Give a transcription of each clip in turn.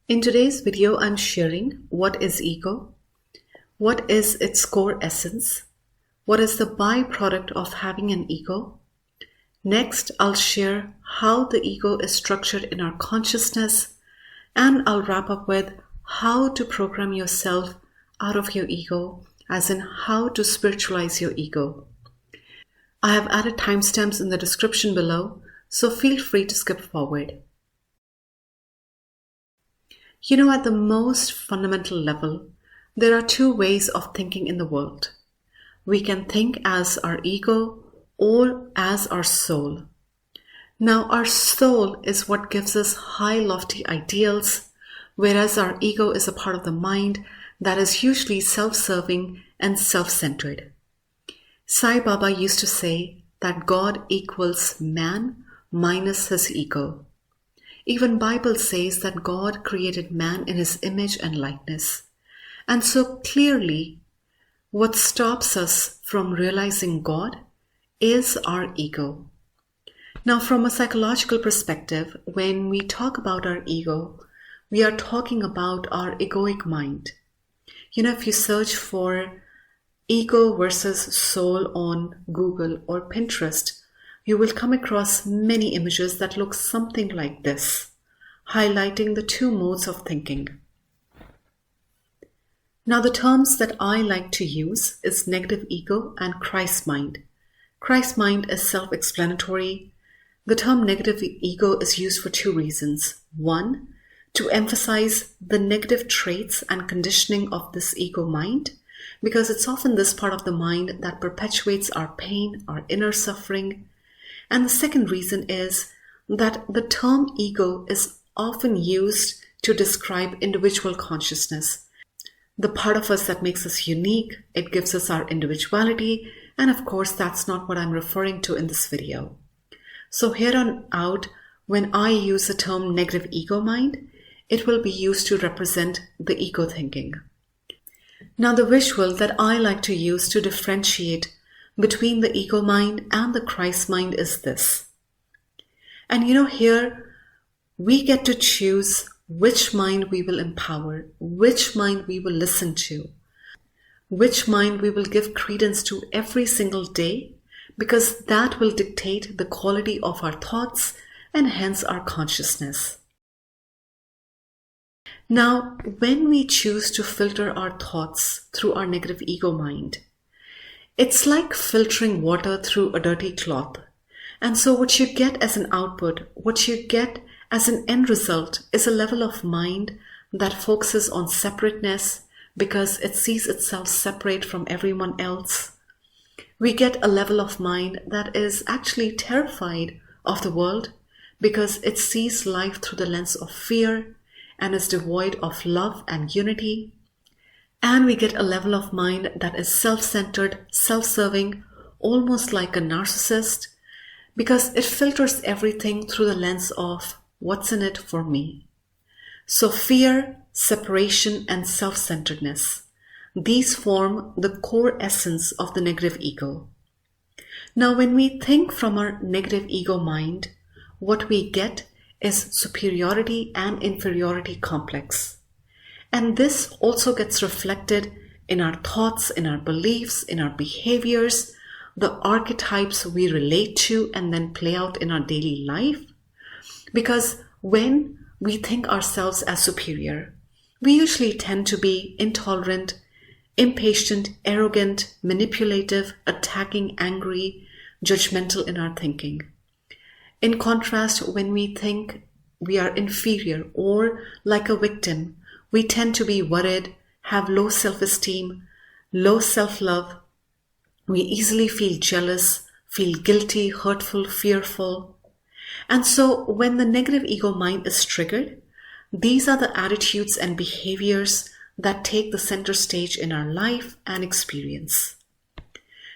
In today's video, I'm sharing what is ego, what is its core essence, what is the byproduct of having an ego. Next, I'll share how the ego is structured in our consciousness, and I'll wrap up with how to program yourself out of your ego, as in how to spiritualize your ego. I have added timestamps in the description below, so feel free to skip forward. At the most fundamental level, there are two ways of thinking in the world. We can think as our ego or as our soul. Now, our soul is what gives us high, lofty ideals, whereas our ego is a part of the mind that is usually self-serving and self-centered. Sai Baba used to say that God equals man minus his ego. Even Bible says that God created man in his image and likeness. And so clearly, what stops us from realizing God is our ego. Now, from a psychological perspective, when we talk about our ego, we are talking about our egoic mind. If you search for ego versus soul on Google or Pinterest, you will come across many images that look something like this, highlighting the two modes of thinking. Now, the terms that I like to use is negative ego and Christ mind. Christ mind is self-explanatory. The term negative ego is used for two reasons. One, to emphasize the negative traits and conditioning of this ego mind, because it's often this part of the mind that perpetuates our pain, our inner suffering. And the second reason is that the term ego is often used to describe individual consciousness. The part of us that makes us unique, it gives us our individuality, and of course that's not what I'm referring to in this video. So here on out, when I use the term negative ego mind, it will be used to represent the ego thinking. Now, the visual that I like to use to differentiate between the ego mind and the Christ mind is this. And here we get to choose which mind we will empower, which mind we will listen to, which mind we will give credence to every single day, because that will dictate the quality of our thoughts and hence our consciousness. Now, when we choose to filter our thoughts through our negative ego mind, it's like filtering water through a dirty cloth. And so what you get as an output, what you get as an end result is a level of mind that focuses on separateness because it sees itself separate from everyone else. We get a level of mind that is actually terrified of the world because it sees life through the lens of fear and is devoid of love and unity. And we get a level of mind that is self-centered, self-serving, almost like a narcissist, because it filters everything through the lens of what's in it for me. So fear, separation, and self-centeredness, these form the core essence of the negative ego. Now, when we think from our negative ego mind, what we get is superiority and inferiority complex. And this also gets reflected in our thoughts, in our beliefs, in our behaviors, the archetypes we relate to and then play out in our daily life. Because when we think ourselves as superior, we usually tend to be intolerant, impatient, arrogant, manipulative, attacking, angry, judgmental in our thinking. In contrast, when we think we are inferior or like a victim, we tend to be worried, have low self-esteem, low self-love. We easily feel jealous, feel guilty, hurtful, fearful. And so when the negative ego mind is triggered, these are the attitudes and behaviors that take the center stage in our life and experience.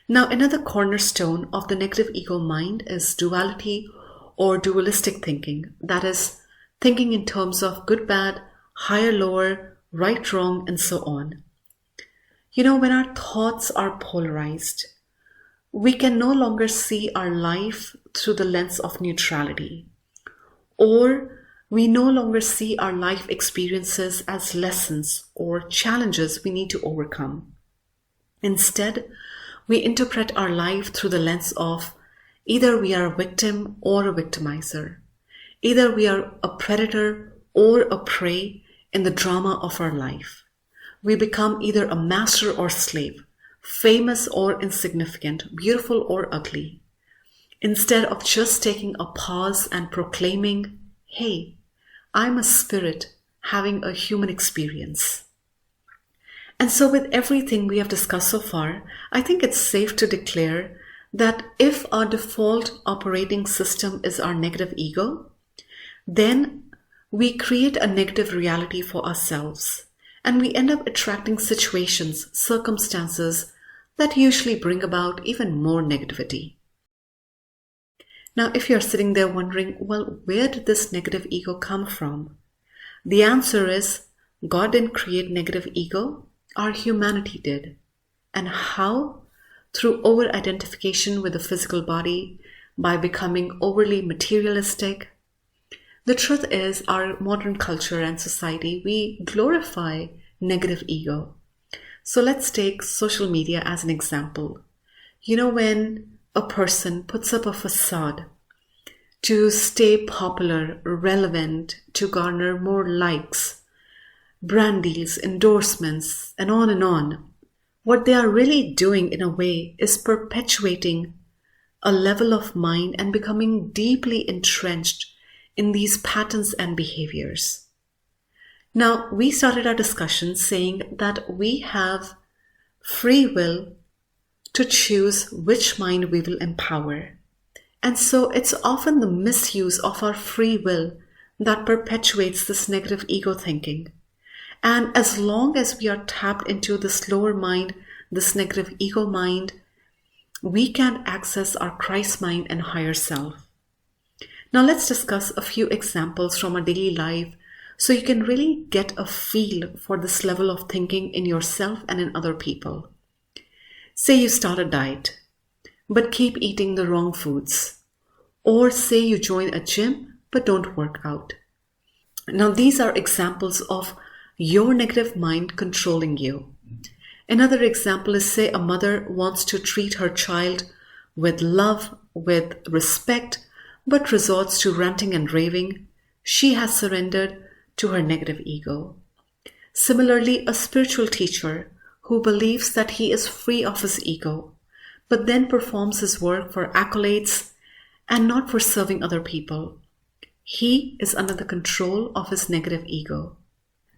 Now, another cornerstone of the negative ego mind is duality or dualistic thinking, that is, thinking in terms of good, bad, higher, lower, right, wrong, and so on. When our thoughts are polarized, we can no longer see our life through the lens of neutrality, or We no longer see our life experiences as lessons or challenges we need to overcome. Instead, we interpret our life through the lens of either we are a victim or a victimizer. Either we are a predator or a prey in the drama of our life. We become either a master or slave, famous or insignificant, beautiful or ugly. Instead of just taking a pause and proclaiming, hey, I'm a spirit having a human experience. And so with everything we have discussed so far, I think it's safe to declare that if our default operating system is our negative ego, then we create a negative reality for ourselves, and we end up attracting situations, circumstances that usually bring about even more negativity. Now, if you're sitting there wondering, well, where did this negative ego come from? The answer is, God didn't create negative ego, our humanity did. And how? Through over-identification with the physical body, by becoming overly materialistic. The truth is, our modern culture and society, we glorify negative ego. So let's take social media as an example. When a person puts up a facade to stay popular, relevant, to garner more likes, brand deals, endorsements, and on, what they are really doing in a way is perpetuating a level of mind and becoming deeply entrenched in these patterns and behaviors. Now, we started our discussion saying that we have free will to choose which mind we will empower. And so it's often the misuse of our free will that perpetuates this negative ego thinking. And as long as we are tapped into this lower mind, this negative ego mind, we can't access our Christ mind and higher self. Now let's discuss a few examples from our daily life so you can really get a feel for this level of thinking in yourself and in other people. Say you start a diet, but keep eating the wrong foods. Or say you join a gym, but don't work out. Now these are examples of your negative mind controlling you. Another example is, say a mother wants to treat her child with love, with respect, but resorts to ranting and raving. She has surrendered to her negative ego. Similarly, a spiritual teacher who believes that he is free of his ego, but then performs his work for accolades and not for serving other people. He is under the control of his negative ego.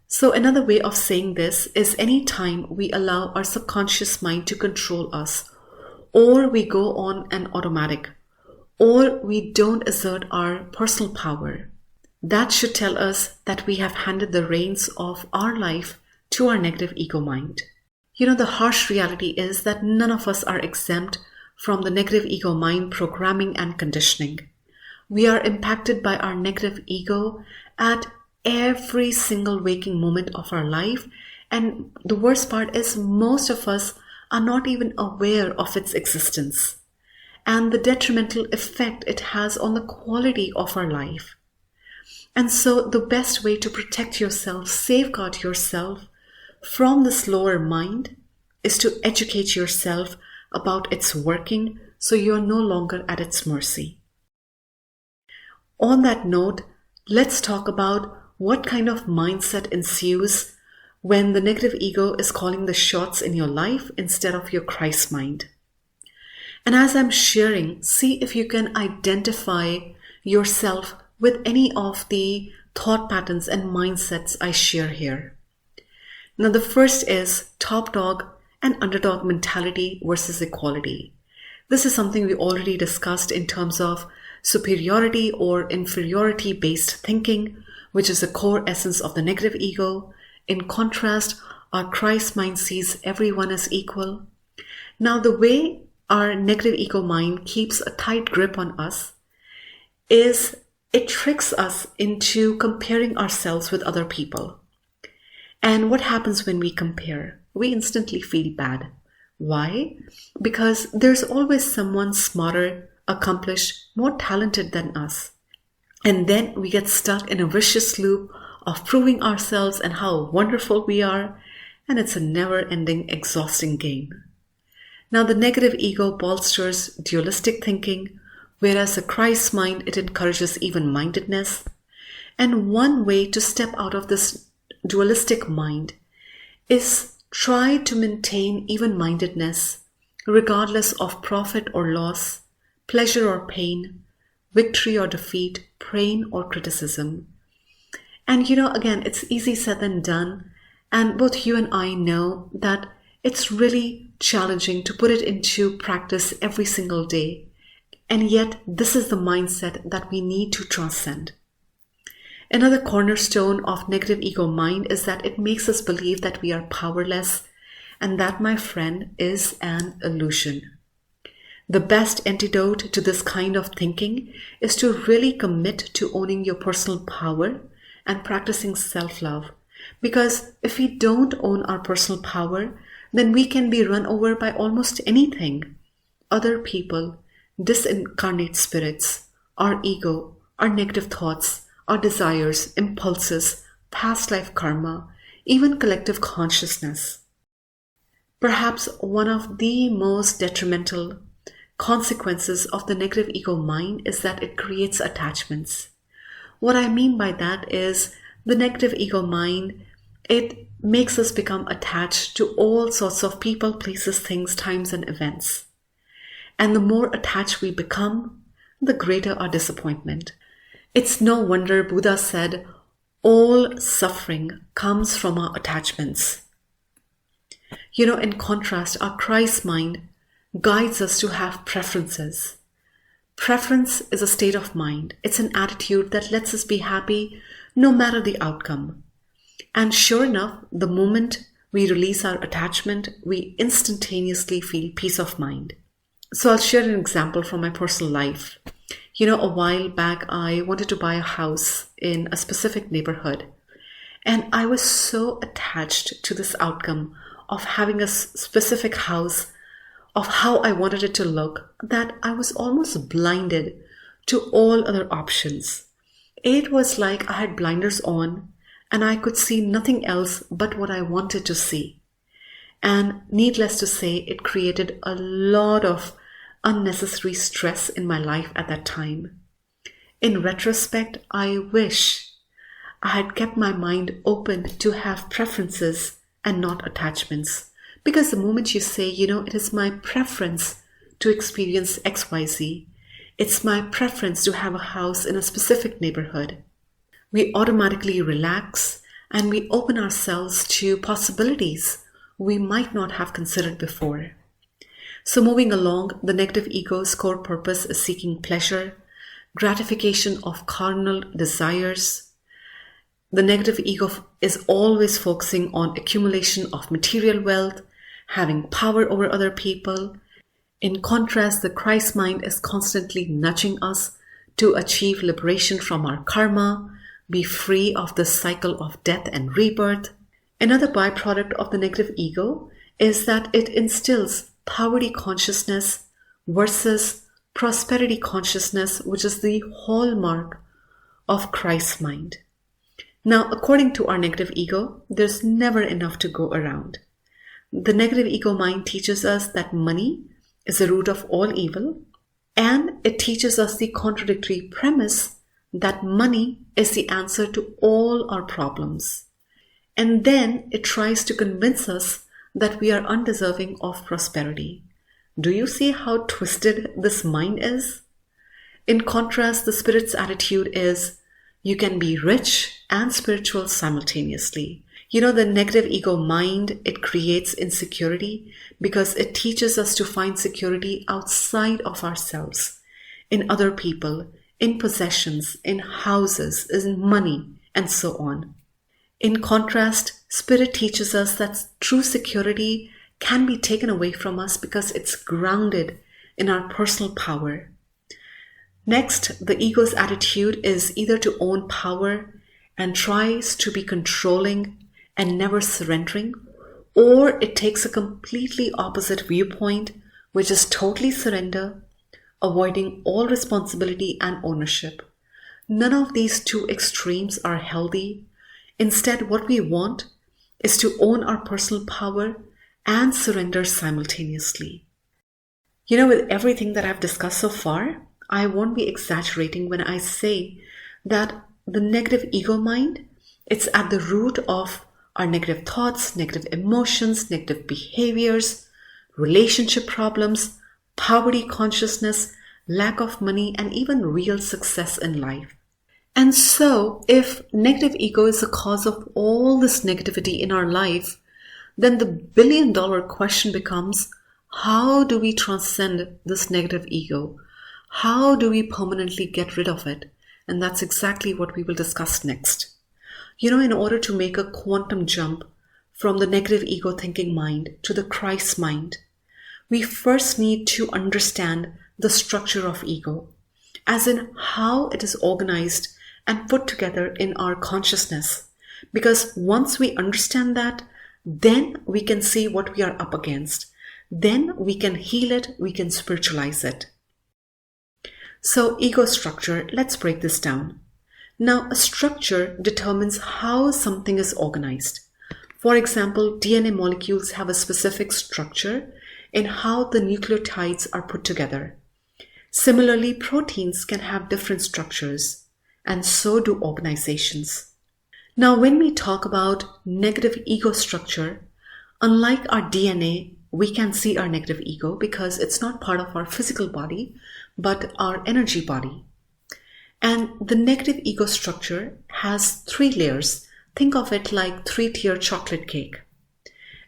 So another way of saying this is any time we allow our subconscious mind to control us, or we go on an automatic, or we don't assert our personal power, that should tell us that we have handed the reins of our life to our negative ego mind. The harsh reality is that none of us are exempt from the negative ego mind programming and conditioning. We are impacted by our negative ego at every single waking moment of our life, and the worst part is most of us are not even aware of its existence and the detrimental effect it has on the quality of our life. And so the best way to protect yourself, safeguard yourself from this lower mind is to educate yourself about its working so you're no longer at its mercy. On that note, let's talk about what kind of mindset ensues when the negative ego is calling the shots in your life instead of your Christ mind. And as I'm sharing, see if you can identify yourself with any of the thought patterns and mindsets I share here. Now, the first is top dog and underdog mentality versus equality. This is something we already discussed in terms of superiority or inferiority based thinking, which is the core essence of the negative ego. In contrast, our Christ mind sees everyone as equal. Now, the way our negative ego mind keeps a tight grip on us is it tricks us into comparing ourselves with other people. And what happens when we compare? We instantly feel bad. Why? Because there's always someone smarter, accomplished, more talented than us. And then we get stuck in a vicious loop of proving ourselves and how wonderful we are, and it's a never-ending, exhausting game. Now, the negative ego bolsters dualistic thinking, whereas the Christ mind, it encourages even-mindedness. And one way to step out of this dualistic mind is try to maintain even-mindedness, regardless of profit or loss, pleasure or pain, victory or defeat, pain or criticism. And again, it's easy said than done. And both you and I know that it's really challenging to put it into practice every single day. And yet, this is the mindset that we need to transcend. Another cornerstone of negative ego mind is that it makes us believe that we are powerless, and that, my friend, is an illusion. The best antidote to this kind of thinking is to really commit to owning your personal power and practicing self-love. Because if we don't own our personal power, then we can be run over by almost anything. Other people, disincarnate spirits, our ego, our negative thoughts, our desires, impulses, past life karma, even collective consciousness. Perhaps one of the most detrimental consequences of the negative ego mind is that it creates attachments. What I mean by that is the negative ego mind, it makes us become attached to all sorts of people, places, things, times, and events. And the more attached we become, the greater our disappointment. It's no wonder Buddha said, all suffering comes from our attachments. In contrast, our Christ mind guides us to have preferences. Preference is a state of mind. It's an attitude that lets us be happy no matter the outcome. And sure enough, the moment we release our attachment, we instantaneously feel peace of mind. So I'll share an example from my personal life. A while back, I wanted to buy a house in a specific neighborhood. And I was so attached to this outcome of having a specific house, of how I wanted it to look, that I was almost blinded to all other options. It was like I had blinders on and I could see nothing else but what I wanted to see. And needless to say, it created a lot of unnecessary stress in my life at that time. In retrospect, I wish I had kept my mind open to have preferences and not attachments. Because the moment you say, it is my preference to experience XYZ, it's my preference to have a house in a specific neighborhood, we automatically relax and we open ourselves to possibilities we might not have considered before. So moving along, the negative ego's core purpose is seeking pleasure, gratification of carnal desires. The negative ego is always focusing on accumulation of material wealth, having power over other people. In contrast, the Christ mind is constantly nudging us to achieve liberation from our karma, be free of the cycle of death and rebirth. Another byproduct of the negative ego is that it instills poverty consciousness versus prosperity consciousness, which is the hallmark of Christ's mind. Now, according to our negative ego, there's never enough to go around. The negative ego mind teaches us that money is the root of all evil, and it teaches us the contradictory premise that money is the answer to all our problems. And then it tries to convince us that we are undeserving of prosperity. Do you see how twisted this mind is? In contrast, the Spirit's attitude is, you can be rich and spiritual simultaneously. The negative ego mind, it creates insecurity because it teaches us to find security outside of ourselves, in other people, in possessions, in houses, in money, and so on. In contrast, Spirit teaches us that true security can be taken away from us because it's grounded in our personal power. Next, the ego's attitude is either to own power and tries to be controlling and never surrendering, or it takes a completely opposite viewpoint, which is totally surrender, avoiding all responsibility and ownership. None of these two extremes are healthy. Instead, what we want is to own our personal power and surrender simultaneously. With everything that I've discussed so far, I won't be exaggerating when I say that the negative ego mind, it's at the root of our negative thoughts, negative emotions, negative behaviors, relationship problems, poverty consciousness, lack of money, and even real success in life. And so, if negative ego is the cause of all this negativity in our life, then the billion-dollar question becomes, how do we transcend this negative ego? How do we permanently get rid of it? And that's exactly what we will discuss next. In order to make a quantum jump from the negative ego thinking mind to the Christ mind, we first need to understand the structure of ego, as in how it is organized and put together in our consciousness. Because once we understand that, then we can see what we are up against. Then we can heal it, we can spiritualize it. So ego structure, let's break this down. Now, a structure determines how something is organized. For example, DNA molecules have a specific structure in how the nucleotides are put together. Similarly, proteins can have different structures, and so do organizations. Now, when we talk about negative ego structure, unlike our DNA, we can see our negative ego because it's not part of our physical body, but our energy body. And the negative ego structure has 3 layers. Think of it like 3-tier chocolate cake.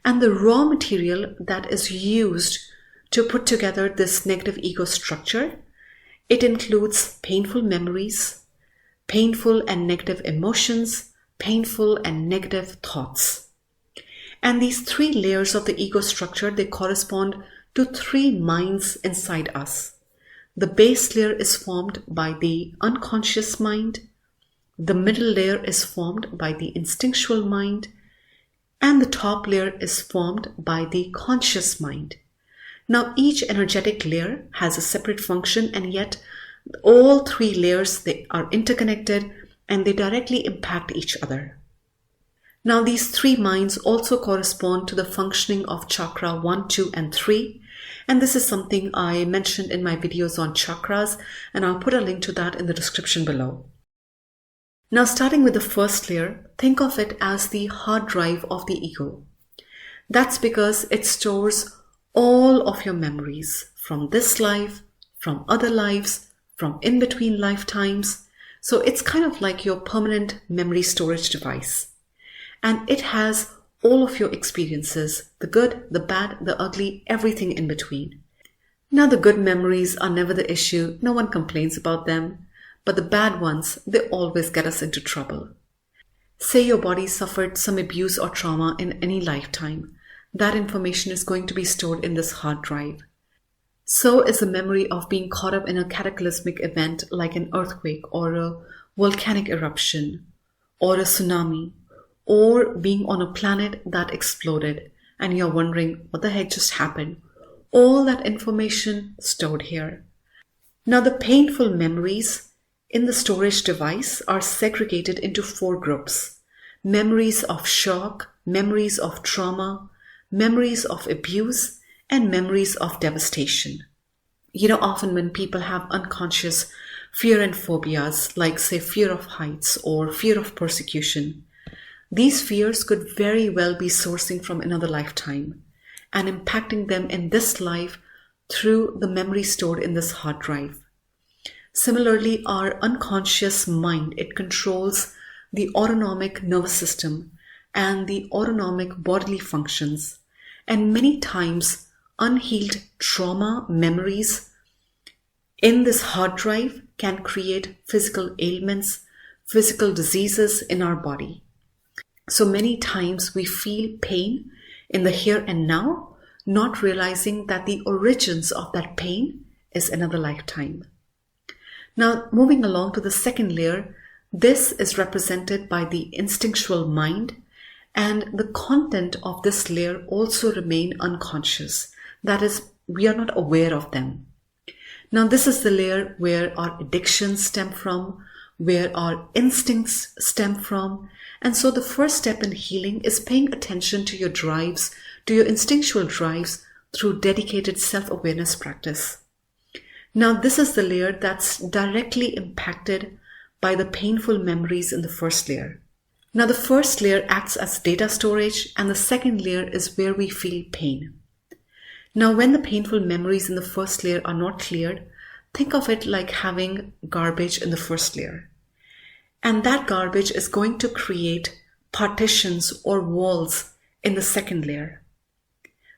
And the raw material that is used to put together this negative ego structure, it includes painful memories, painful and negative emotions, painful and negative thoughts. And these 3 layers of the ego structure, they correspond to 3 minds inside us. The base layer is formed by the unconscious mind, the middle layer is formed by the instinctual mind, and the top layer is formed by the conscious mind. Now, each energetic layer has a separate function, and yet all 3 layers, they are interconnected and they directly impact each other. Now, these 3 minds also correspond to the functioning of chakra 1, 2, and 3. And this is something I mentioned in my videos on chakras, and I'll put a link to that in the description below. Now, starting with the first layer, think of it as the hard drive of the ego. That's because it stores all of your memories from this life, from other lives, from in between lifetimes. So it's kind of like your permanent memory storage device. And it has all of your experiences, the good, the bad, the ugly, everything in between. Now, the good memories are never the issue. No one complains about them. But the bad ones, they always get us into trouble. Say your body suffered some abuse or trauma in any lifetime. That information is going to be stored in this hard drive. So is the memory of being caught up in a cataclysmic event like an earthquake or a volcanic eruption or a tsunami, or being on a planet that exploded and you're wondering what the heck just happened. All that information stored here. Now, the painful memories in the storage device are segregated into 4 groups. Memories of shock, memories of trauma, memories of abuse, and memories of devastation. Often when people have unconscious fear and phobias, like say fear of heights or fear of persecution, these fears could very well be sourcing from another lifetime and impacting them in this life through the memory stored in this hard drive. Similarly, our unconscious mind, it controls the autonomic nervous system and the autonomic bodily functions. And many times, unhealed trauma memories in this hard drive can create physical ailments, physical diseases in our body. So many times we feel pain in the here and now, not realizing that the origins of that pain is another lifetime. Now, moving along to the second layer, this is represented by the instinctual mind, and the content of this layer also remain unconscious. That is, we are not aware of them. Now, this is the layer where our addictions stem from, where our instincts stem from. And so the first step in healing is paying attention to your drives, to your instinctual drives through dedicated self-awareness practice. Now, this is the layer that's directly impacted by the painful memories in the first layer. Now, the first layer acts as data storage, and the second layer is where we feel pain. Now, when the painful memories in the first layer are not cleared, think of it like having garbage in the first layer. And that garbage is going to create partitions or walls in the second layer.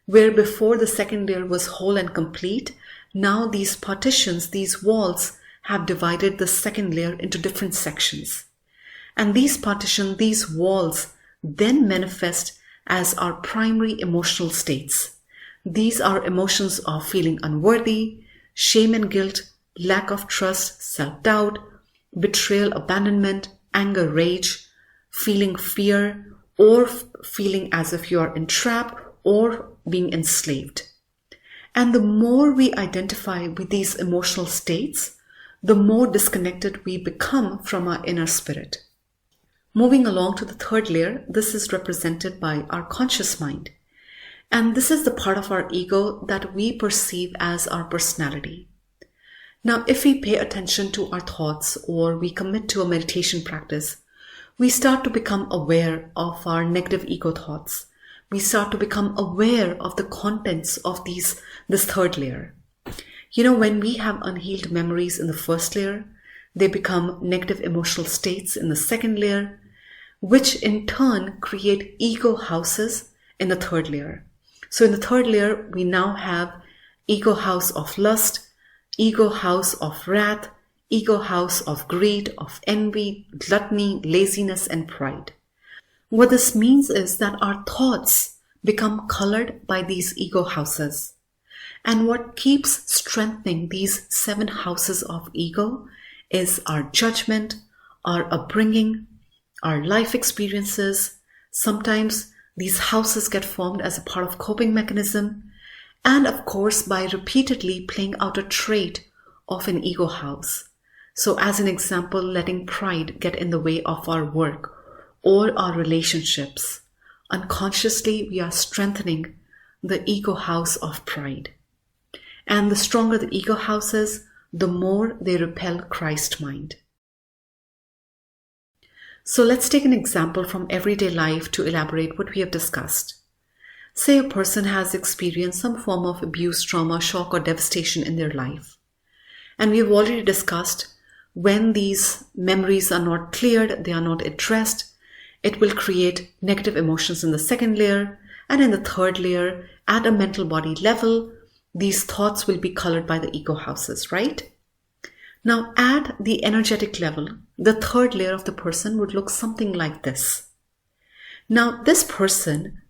Where before the second layer was whole and complete, now these partitions, these walls, have divided the second layer into different sections. And these partitions, these walls, then manifest as our primary emotional states. These are emotions of feeling unworthy, shame and guilt, lack of trust, self-doubt, betrayal, abandonment, anger, rage, feeling fear, or feeling as if you are entrapped or being enslaved. And the more we identify with these emotional states, the more disconnected we become from our inner spirit. Moving along to the third layer, this is represented by our conscious mind. And this is the part of our ego that we perceive as our personality. Now, if we pay attention to our thoughts or we commit to a meditation practice, we start to become aware of our negative ego thoughts. We start to become aware of the contents of this third layer. When we have unhealed memories in the first layer, they become negative emotional states in the second layer, which in turn create ego houses in the third layer. So in the third layer, we now have ego house of lust, ego house of wrath, ego house of greed, of envy, gluttony, laziness, and pride. What this means is that our thoughts become colored by these ego houses. And what keeps strengthening these 7 houses of ego is our judgment, our upbringing, our life experiences. Sometimes these houses get formed as a part of coping mechanism, and of course by repeatedly playing out a trait of an ego house. So as an example, letting pride get in the way of our work or our relationships. Unconsciously, we are strengthening the ego house of pride. And the stronger the ego house is, the more they repel Christ mind. So let's take an example from everyday life to elaborate what we have discussed. Say a person has experienced some form of abuse, trauma, shock, or devastation in their life. And we have already discussed when these memories are not cleared, they are not addressed, it will create negative emotions in the second layer, and in the third layer, at a mental body level, these thoughts will be colored by the ego houses, right? Now, at the energetic level, the third layer of the person would look something like this. Now, this person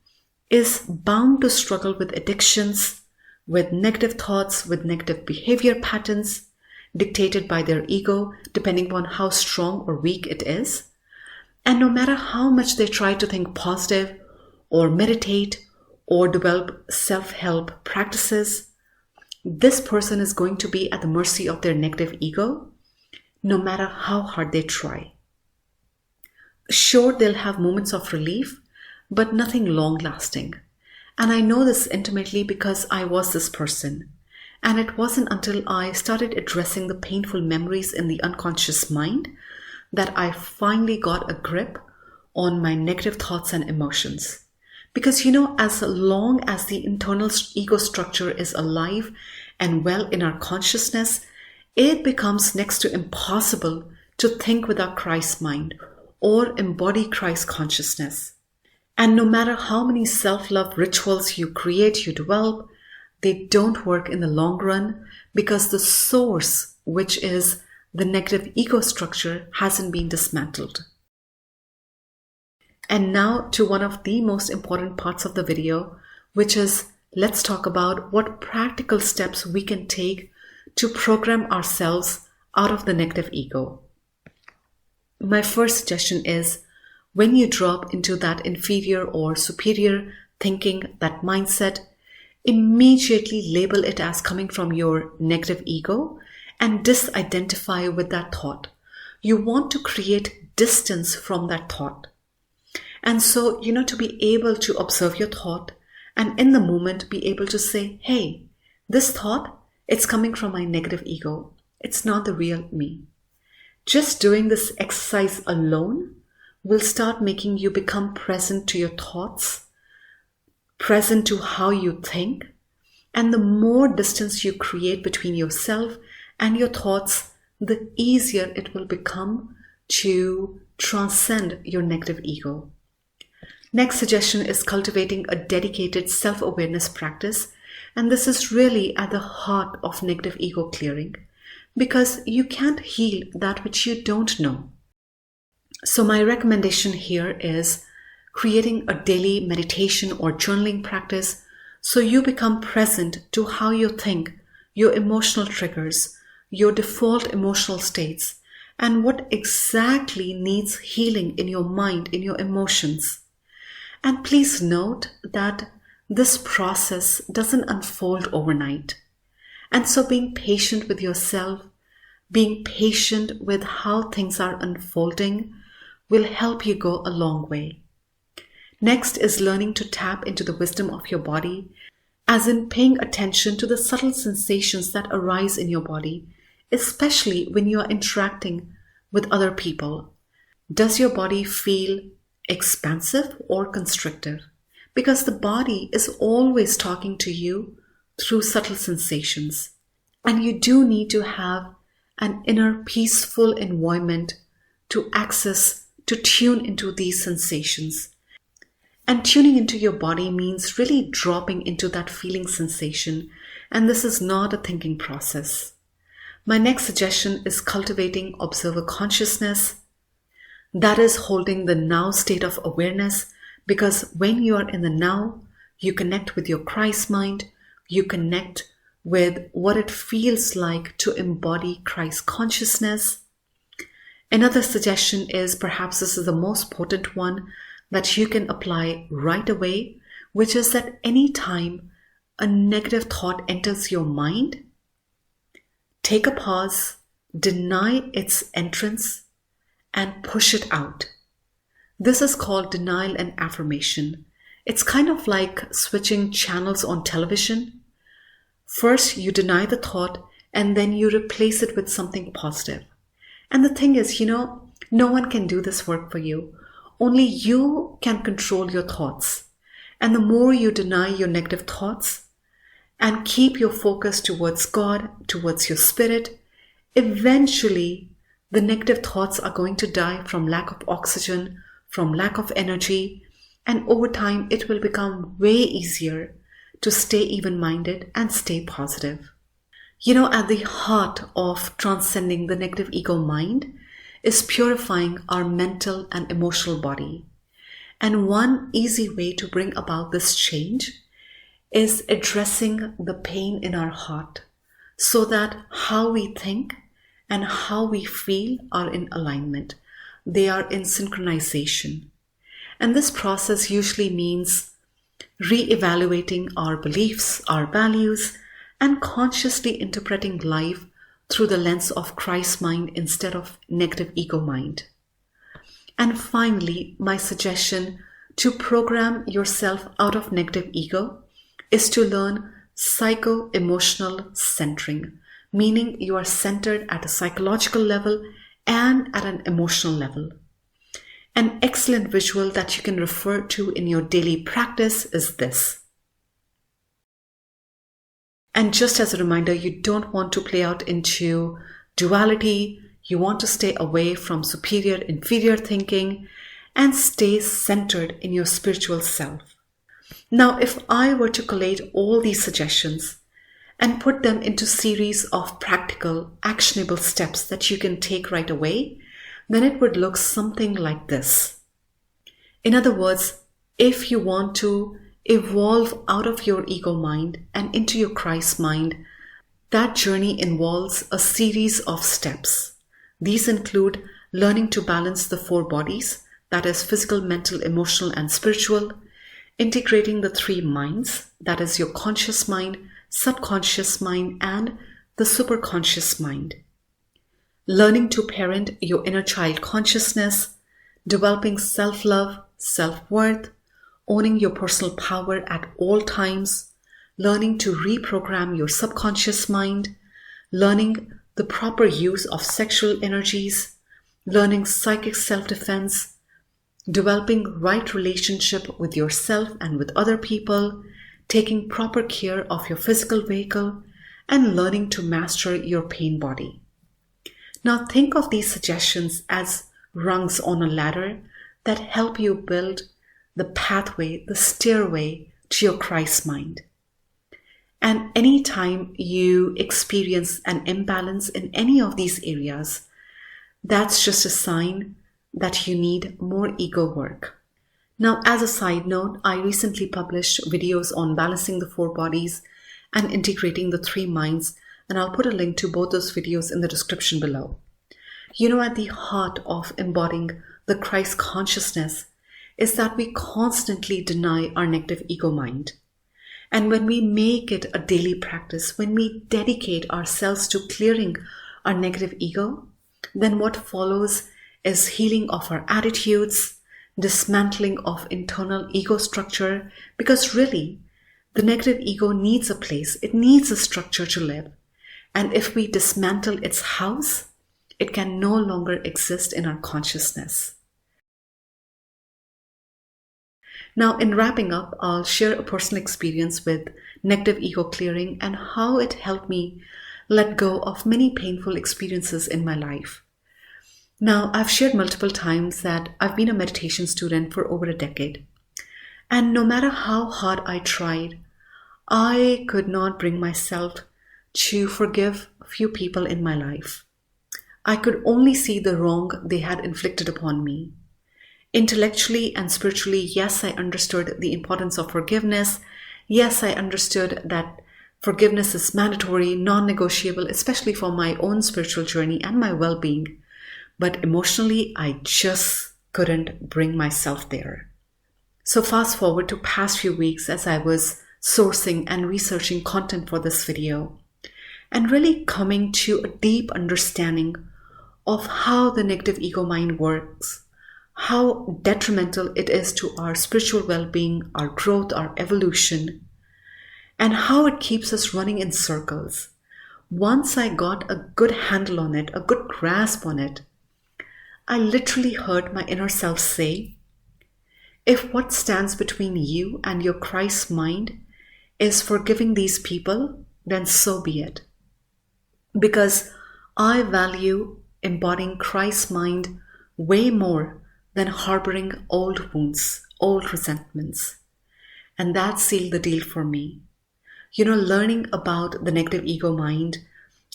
is bound to struggle with addictions, with negative thoughts, with negative behavior patterns dictated by their ego, depending on how strong or weak it is. And no matter how much they try to think positive or meditate or develop self-help practices, this person is going to be at the mercy of their negative ego, no matter how hard they try. Sure, they'll have moments of relief, but nothing long-lasting. And I know this intimately because I was this person. And it wasn't until I started addressing the painful memories in the unconscious mind that I finally got a grip on my negative thoughts and emotions. Because as long as the internal ego structure is alive and well in our consciousness, it becomes next to impossible to think with our Christ mind or embody Christ consciousness. And no matter how many self-love rituals you create, you develop, they don't work in the long run because the source, which is the negative ego structure, hasn't been dismantled. And now to one of the most important parts of the video, which is let's talk about what practical steps we can take to program ourselves out of the negative ego. My first suggestion is when you drop into that inferior or superior thinking, that mindset, immediately label it as coming from your negative ego and disidentify with that thought. you want to create distance from that thought. And so, to be able to observe your thought and in the moment be able to say, hey, this thought, it's coming from my negative ego. It's not the real me. Just doing this exercise alone will start making you become present to your thoughts, present to how you think, and the more distance you create between yourself and your thoughts, the easier it will become to transcend your negative ego. Next suggestion is cultivating a dedicated self-awareness practice, and this is really at the heart of negative ego clearing, because you can't heal that which you don't know. So my recommendation here is creating a daily meditation or journaling practice so you become present to how you think, your emotional triggers, your default emotional states, and what exactly needs healing in your mind, in your emotions. And please note that this process doesn't unfold overnight. And so being patient with yourself, being patient with how things are unfolding will help you go a long way. Next is learning to tap into the wisdom of your body, as in paying attention to the subtle sensations that arise in your body, especially when you are interacting with other people. Does your body feel expansive or constrictive? Because the body is always talking to you through subtle sensations. And you do need to have an inner peaceful environment to access, to tune into these sensations. And tuning into your body means really dropping into that feeling sensation. And this is not a thinking process. My next suggestion is cultivating observer consciousness. That is holding the now state of awareness, because when you are in the now, you connect with your Christ mind, you connect with what it feels like to embody Christ consciousness. Another suggestion is, perhaps this is the most potent one that you can apply right away, which is that anytime a negative thought enters your mind, take a pause, deny its entrance, and push it out. This is called denial and affirmation. It's kind of like switching channels on television. First, you deny the thought, and then you replace it with something positive. And the thing is, no one can do this work for you. Only you can control your thoughts. And the more you deny your negative thoughts and keep your focus towards God, towards your spirit, eventually the negative thoughts are going to die from lack of oxygen, from lack of energy, and over time it will become way easier to stay even-minded and stay positive. At the heart of transcending the negative ego mind is purifying our mental and emotional body. And one easy way to bring about this change is addressing the pain in our heart so that how we think and how we feel are in alignment. They are in synchronization. And this process usually means re-evaluating our beliefs, our values, and consciously interpreting life through the lens of Christ mind instead of negative ego mind. And finally, my suggestion to program yourself out of negative ego is to learn psycho-emotional centering, meaning you are centered at a psychological level and at an emotional level. An excellent visual that you can refer to in your daily practice is this. And just as a reminder, you don't want to play out into duality. You want to stay away from superior, inferior thinking and stay centered in your spiritual self. Now, if I were to collate all these suggestions and put them into series of practical, actionable steps that you can take right away, then it would look something like this. In other words, if you want to evolve out of your ego mind and into your Christ mind, that journey involves a series of steps. These include learning to balance the four bodies, that is physical, mental, emotional, and spiritual, integrating the three minds, that is your conscious mind, subconscious mind, and the superconscious mind. learning to parent your inner child consciousness, developing self-love, self-worth, owning your personal power at all times, learning to reprogram your subconscious mind, learning the proper use of sexual energies, learning psychic self-defense, developing right relationship with yourself and with other people, taking proper care of your physical vehicle, and learning to master your pain body. Now think of these suggestions as rungs on a ladder that help you build the pathway, the stairway to your Christ mind. And anytime you experience an imbalance in any of these areas, that's just a sign that you need more ego work. Now, as a side note, I recently published videos on balancing the 4 bodies and integrating the 3 minds, and I'll put a link to both those videos in the description below. At the heart of embodying the Christ consciousness is that we constantly deny our negative ego mind. And when we make it a daily practice, when we dedicate ourselves to clearing our negative ego, then what follows is healing of our attitudes, dismantling of internal ego structure, because really, the negative ego needs a place, it needs a structure to live. And if we dismantle its house, it can no longer exist in our consciousness. Now, in wrapping up, I'll share a personal experience with negative ego clearing and how it helped me let go of many painful experiences in my life. Now, I've shared multiple times that I've been a meditation student for over a decade. And no matter how hard I tried, I could not bring myself to forgive a few people in my life. I could only see the wrong they had inflicted upon me. Intellectually and spiritually, yes, I understood the importance of forgiveness. Yes, I understood that forgiveness is mandatory, non-negotiable, especially for my own spiritual journey and my well-being. But emotionally, I just couldn't bring myself there. So fast forward to past few weeks as I was sourcing and researching content for this video and really coming to a deep understanding of how the negative ego mind works, how detrimental it is to our spiritual well-being, our growth, our evolution, and how it keeps us running in circles. Once I got a good handle on it, a good grasp on it, I literally heard my inner self say, if what stands between you and your Christ mind is forgiving these people, then so be it. Because I value embodying Christ's mind way more than harboring old wounds, old resentments. And that sealed the deal for me. Learning about the negative ego mind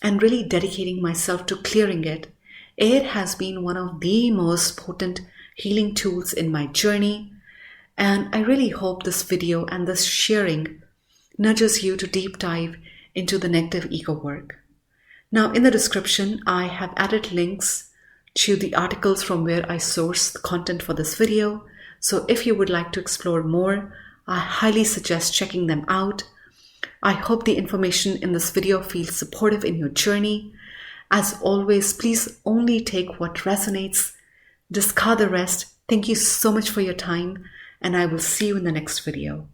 and really dedicating myself to clearing it, it has been one of the most potent healing tools in my journey. And I really hope this video and this sharing nudges you to deep dive into the negative ego work. Now, in the description, I have added links to the articles from where I source the content for this video. So if you would like to explore more, I highly suggest checking them out. I hope the information in this video feels supportive in your journey. As always, please only take what resonates, discard the rest. Thank you so much for your time, and I will see you in the next video.